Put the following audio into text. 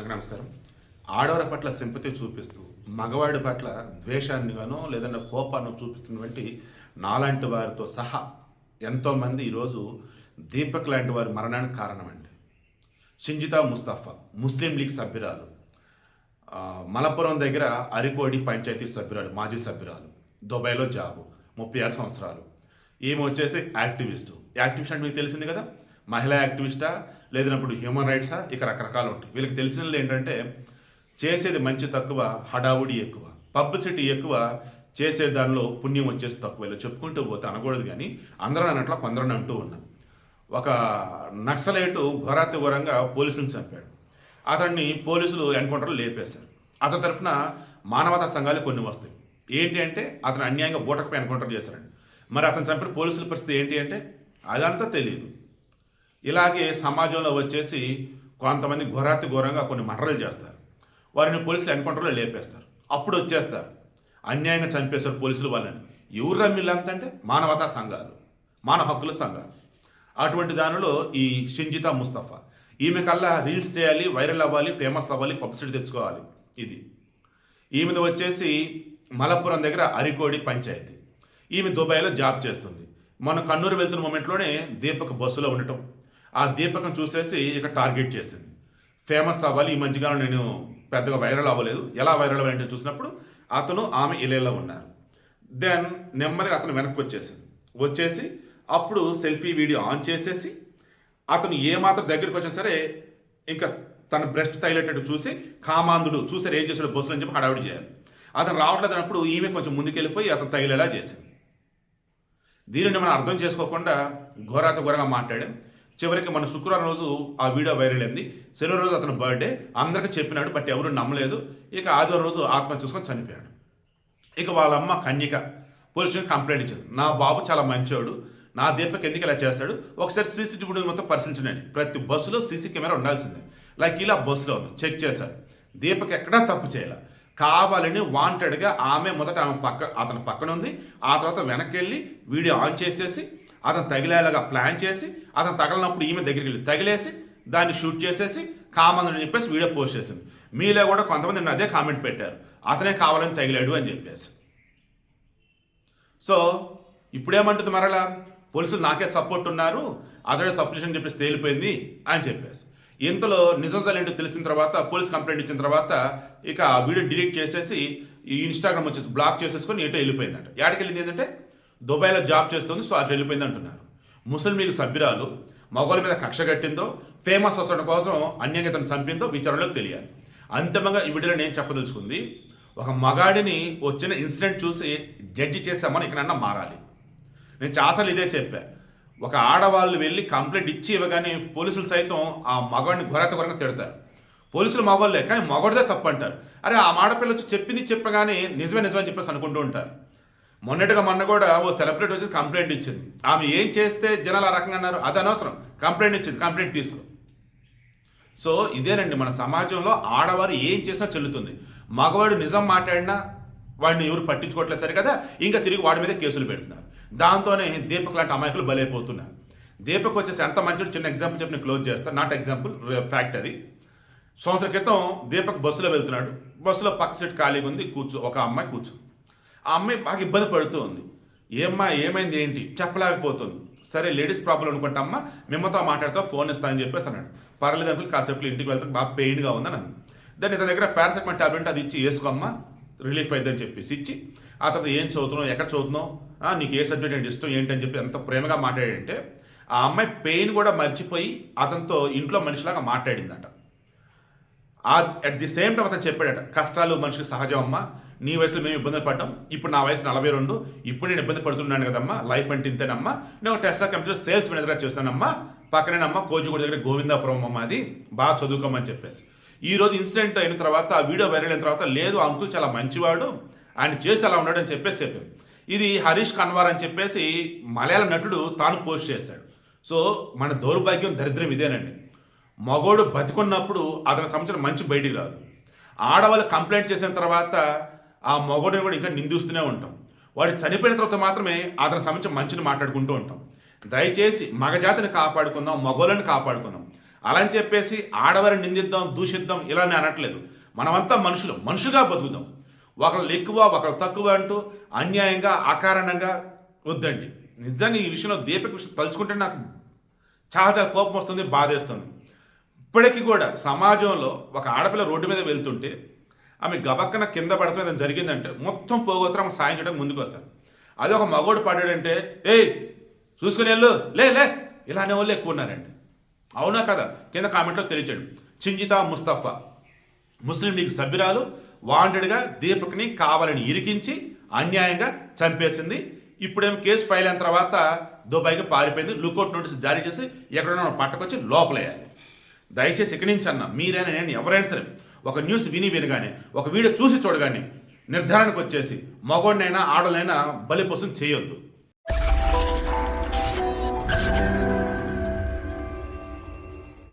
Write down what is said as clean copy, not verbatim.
అందరికీ నమస్కారం. ఆడవారి పట్ల సింపతి చూపిస్తూ మగవాడి పట్ల ద్వేషాన్నిగానో లేదన్నా కోపాన్ని చూపిస్తున్నటువంటి నాలాంటి వారితో సహా ఎంతోమంది ఈరోజు దీపక్ లాంటి వారి మరణానికి కారణమండి. షింజితా ముస్తఫా ముస్లిం లీగ్ సభ్యురాలు, మలపురం దగ్గర అరికోడి పంచాయతీ సభ్యురాలు, మాజీ సభ్యురాలు, దుబాయ్లో జాబు, 36 సంవత్సరాలు. ఈమె వచ్చేసి యాక్టివిస్ట్ అంటే మీకు తెలిసింది కదా, మహిళా యాక్టివిస్టా లేదన్నప్పుడు హ్యూమన్ రైట్సా, ఇక రకరకాలు ఉంటాయి. వీళ్ళకి తెలిసినది ఏంటంటే చేసేది మంచి తక్కువ, హడావుడి ఎక్కువ, పబ్లిసిటీ ఎక్కువ, చేసే దానిలో పుణ్యం వచ్చేసి తక్కువ. ఇలా చెప్పుకుంటూ పోతే అనకూడదు, కానీ అందరూ అన్నట్లు కొందరని అంటూ ఉన్నాం. ఒక నక్సలైటు ఘోరాతి ఘోరంగా పోలీసులను చంపాడు. అతన్ని పోలీసులు ఎన్కౌంటర్లో లేపేశారు. అతని తరఫున మానవతా సంఘాలు కొన్ని వస్తాయి. ఏంటి అంటే అతను అన్యాయంగా బూటకపై ఎన్కౌంటర్ చేశారండి. మరి అతను చంపిన పోలీసుల పరిస్థితి ఏంటి అంటే అదంతా తెలియదు. ఇలాగే సమాజంలో వచ్చేసి కొంతమంది ఘోరాతి ఘోరంగా కొన్ని మర్డర్లు చేస్తారు. వారిని పోలీసులు ఎన్కౌంటర్లో లేపేస్తారు. అప్పుడు వచ్చేస్తారు అన్యాయంగా చంపేశారు పోలీసులు వాళ్ళని. ఎవరు రమ్మిల్లంత అంటే మానవతా సంఘాలు, మానవ హక్కుల సంఘాలు. అటువంటి దానిలో ఈ షింజితా ముస్తఫా, ఈమె కల్లా రీల్స్ చేయాలి, వైరల్ అవ్వాలి, ఫేమస్ అవ్వాలి, పబ్లిసిటీ తెచ్చుకోవాలి. ఇది ఈమెది వచ్చేసి మలపురం దగ్గర అరికోడి పంచాయతీ. ఈమె దుబాయ్లో జాబ్ చేస్తుంది. మన కన్నూరు వెళ్తున్న మూమెంట్లోనే దీపక్ బస్సులో ఉండటం, ఆ దీపకం చూసేసి ఇక టార్గెట్ చేసింది. ఫేమస్ అవ్వాలి, ఈ మధ్యకాలం నేను పెద్దగా వైరల్ అవ్వలేదు, ఎలా వైరల్ అవ్వాలంటే చూసినప్పుడు అతను ఆమె ఇలేలో ఉన్నారు. దెన్ నెమ్మదిగా అతను వెనక్కి వచ్చేసి అప్పుడు సెల్ఫీ వీడియో ఆన్ చేసేసి అతను ఏమాత్రం దగ్గరికి వచ్చినా సరే ఇంకా తన బ్రెస్ట్ తగిలేటట్టు చూసి కామాంధుడు చూసారు ఏం చేశాడు బస్సులు అని చెప్పి హడావిడి చేయాలి. అతను రావట్లేదు అన్నప్పుడు ఈమె కొంచెం ముందుకెళ్ళిపోయి అతను తగిలేలా చేసింది. దీనిని మనం అర్థం చేసుకోకుండా ఘోరాత ఘోరంగా మాట్లాడాం. చివరికి మన శుక్రవారం రోజు ఆ వీడియో వైరల్ అయింది. శనివారం రోజు అతను బర్త్డే, అందరికీ చెప్పినాడు, బట్ ఎవరు నమ్మలేదు. ఇక ఆదివారం రోజు ఆత్మహత్య చేసుకొని చనిపోయాడు. ఇక వాళ్ళమ్మ కన్యక పోలీసులకు కంప్లైంట్ ఇచ్చింది. నా బాబు చాలా మంచోడు, నా దీపక్ ఎందుకు ఇలా చేస్తాడు, ఒకసారి సీసీటీవీ మొత్తం పరిశీలించండి. ప్రతి బస్సులో సీసీ కెమెరా ఉండాల్సిందే. లైక్ ఇలా బస్సులో ఉంది, చెక్ చేశారు. దీపక్ ఎక్కడా తప్పు చేయాలి, కావాలని వాంటెడ్గా ఆమె మొదట అతని పక్కన ఉంది, ఆ తర్వాత వెనక్కి వెళ్ళి వీడియో ఆన్ చేసేసి అతను తగిలేలాగా ప్లాన్ చేసి అతను తగలనప్పుడు ఈమె దగ్గరికి వెళ్ళి తగిలేసి దాన్ని షూట్ చేసేసి కామందని చెప్పేసి వీడియో పోస్ట్ చేసింది. మీలో కూడా కొంతమంది అదే కామెంట్ పెట్టారు, అతనే కావాలని తగిలాడు అని చెప్పేసి. సో ఇప్పుడేమంటుంది మరలా, పోలీసులు నాకే సపోర్ట్ ఉన్నారు, అతడే తప్పు చేసి చెప్పేసి తేలిపోయింది అని చెప్పేసి. ఇంతలో నిజాలు ఏంటో తెలిసిన తర్వాత పోలీస్ కంప్లైంట్ ఇచ్చిన తర్వాత ఇక ఆ వీడియో డిలీట్ చేసేసి ఈ ఇన్స్టాగ్రామ్ వచ్చేసి బ్లాక్ చేసేసుకొని ఎటో వెళ్ళిపోయిందంట. ఎక్కడికి వెళ్ళింది ఏంటంటే దుబాయ్లో జాబ్ చేస్తుంది, సో అటు వెళ్ళిపోయింది అంటున్నారు. ముస్లిం లీగ్ సభ్యురాలు మగవాళ్ళ మీద కక్ష కట్టిందో, ఫేమస్ అవసరం కోసం అన్యాయంగా తను చంపిందో విచారణలోకి తెలియాలి. అంతిమంగా ఈ వీడియోలో నేను చెప్పదలుచుకుంది, ఒక మగాడిని వచ్చిన ఇన్సిడెంట్ చూసి జడ్జి చేసామని ఇక్కడన్నా మారాలి. నేను చాలాసార్లు ఇదే చెప్పా, ఒక ఆడవాళ్ళు వెళ్ళి కంప్లైంట్ ఇచ్చి ఇవ్వగానే పోలీసులు సైతం ఆ మగవాడిని ఘోరంగా తిడతారు. పోలీసులు మగవాళ్ళే, కానీ మగవాడిదే తప్పు అంటారు. అరే ఆ ఆడపిల్ల వచ్చి చెప్పింది చెప్పగానే నిజమే అని చెప్పేసి అనుకుంటూ ఉంటారు. మొన్న కూడా ఓ సెలబ్రిటీ వచ్చి కంప్లైంట్ ఇచ్చింది. ఆమె ఏం చేస్తే జనాలు ఆ రకంగా అన్నారు, అది అనవసరం, కంప్లైంట్ ఇచ్చింది, కంప్లైంట్ తీసుకో. సో ఇదేనండి మన సమాజంలో ఆడవారు ఏం చేసినా చెల్లుతుంది. మగవాడు నిజం మాట్లాడినా వాడిని ఎవరు పట్టించుకోవట్లేదు సరే కదా, ఇంకా తిరిగి వాడి మీద కేసులు పెడుతున్నారు. దాంతోనే దీపక్ లాంటి అమాయకులు బలైపోతున్నారు. దీపక్ వచ్చేసి ఎంత మంచి చిన్న ఎగ్జాంపుల్ చెప్పి నేను క్లోజ్ చేస్తాను, నాట్ ఎగ్జాంపుల్, ఫ్యాక్ట్ అది. సంవత్సరం క్రితం దీపక్ బస్సులో వెళ్తున్నాడు. బస్సులో పక్క సీట్ ఖాళీగా ఉంది, ఒక అమ్మాయి కూర్చుంది. ఆ అమ్మాయి బాగా ఇబ్బంది పడుతూ ఉంది. ఏమైంది ఏంటి చెప్పలేకపోతుంది. సరే లేడీస్ ప్రాబ్లం అనుకుంటా, అమ్మ మిమ్మతో మాట్లాడుతూ ఫోన్ ఇస్తానని చెప్పేసి అన్నాడు. పర్లేదు అంకుల్, కాసేపు ఇంటికి వెళ్తే బాగా పెయిన్గా ఉందని అన్నాను. దాన్ని ఇతని దగ్గర పారాసెటమాల్ టాబ్లెట్ అది ఇచ్చి వేసుకోమ్మా రిలీఫ్ అయిందని చెప్పేసి ఇచ్చి, ఆ తర్వాత ఏం చదువుతున్నావు, ఎక్కడ చదువుతున్నావు, నీకు ఏ సబ్జెక్ట్ అంటే ఇష్టం ఏంటని చెప్పి ఎంత ప్రేమగా మాట్లాడంటే ఆ అమ్మాయి పెయిన్ కూడా మర్చిపోయి అతనితో ఇంట్లో మనిషిలాగా మాట్లాడిందట. అట్ ది సేమ్ టైం అతను చెప్పాడట, కష్టాలు మనిషికి సహజం అమ్మా, నీ వయసులో మేము ఇబ్బందులు పడ్డాం, ఇప్పుడు నా వయసు 42, ఇప్పుడు నేను ఇబ్బంది పడుతున్నాను కదమ్మా, లైఫ్ అంటే ఇంతేనమ్మా, నేను టెస్లా కంపెనీలో సేల్స్ మేనేజర్గా చేస్తానమ్మా, పక్కనేనమ్మా కోజిగూడ దగ్గర గోవిందాపురం అమ్మ, అది బాగా చదువుకోమని చెప్పేసి. ఈ రోజు ఇన్సిడెంట్ అయిన తర్వాత ఆ వీడియో వైరల్ అయిన తర్వాత, లేదు అంకుల్ చాలా మంచివాడు, ఆయన చేసి అలా ఉన్నాడు అని చెప్పేసి చెప్పాను. ఇది హరీష్ కన్వార్ అని చెప్పేసి మలయాళ నటుడు తాను పోస్ట్ చేశాడు. సో మన దౌర్భాగ్యం, దరిద్రం ఇదేనండి. మగోడు బతికున్నప్పుడు అతనికి సంబంధించిన మంచి బయటికి రాదు. ఆడవాళ్ళు కంప్లైంట్ చేసిన తర్వాత ఆ మగోడిని కూడా ఇంకా నిందిస్తూనే ఉంటాం. వాడు చనిపోయిన తర్వాత మాత్రమే అతనికి సంబంధించిన మంచిని మాట్లాడుకుంటూ ఉంటాం. దయచేసి మగజాతిని కాపాడుకుందాం, మగోళ్ళని కాపాడుకుందాం. అలా అని చెప్పేసి ఆడవారిని నిందిద్దాం, దూషిద్దాం ఇలా నేను అనట్లేదు. మనమంతా మనుషులుగా బతుకుదాం. ఒకళ్ళు ఎక్కువ ఒకళ్ళు తక్కువ అంటూ అన్యాయంగా అకారణంగా వద్దండి. నిజంగా ఈ విషయంలో దీపక్ విషయం తలుచుకుంటే నాకు చాలా చాలా కోపం వస్తుంది, బాధేస్తుంది. ఇప్పటికీ కూడా సమాజంలో ఒక ఆడపిల్ల రోడ్డు మీద వెళ్తుంటే ఆమె గబక్కన కింద పడతాం ఏదైనా జరిగిందంటే మొత్తం పోగొత్తరు ఆమె సాయం చేయడానికి ముందుకు వస్తారు. అదే ఒక మగోడు పడ్డాడంటే ఏయ్ చూసుకుని వెళ్ళు లే ఇలానే వాళ్ళు ఎక్కువ ఉన్నారండి. అవునా కదా? కింద కామెంట్లో తెలియచాడు. చింజితా ముస్తఫా ముస్లిం లీగ్ సభ్యురాలు వాంటెడ్గా దీపక్ని కావాలని ఇరికించి అన్యాయంగా చంపేసింది. ఇప్పుడేమో కేసు ఫైల్ అయిన తర్వాత దుబాయ్కి పారిపోయింది. లుకౌట్ నోటీస్ జారీ చేసి ఎక్కడైనా పట్టకొచ్చి లోపలేయాలి. దయచేసి ఇక్కడి నుంచి అన్న మీరైనా నేను ఎవరైనా సరే ఒక న్యూస్ వినగానే ఒక వీడియో చూసి చూడగానే నిర్ధారణకు వచ్చేసి మగోడినైనా ఆడలైనా బలిపోసం చేయొద్దు.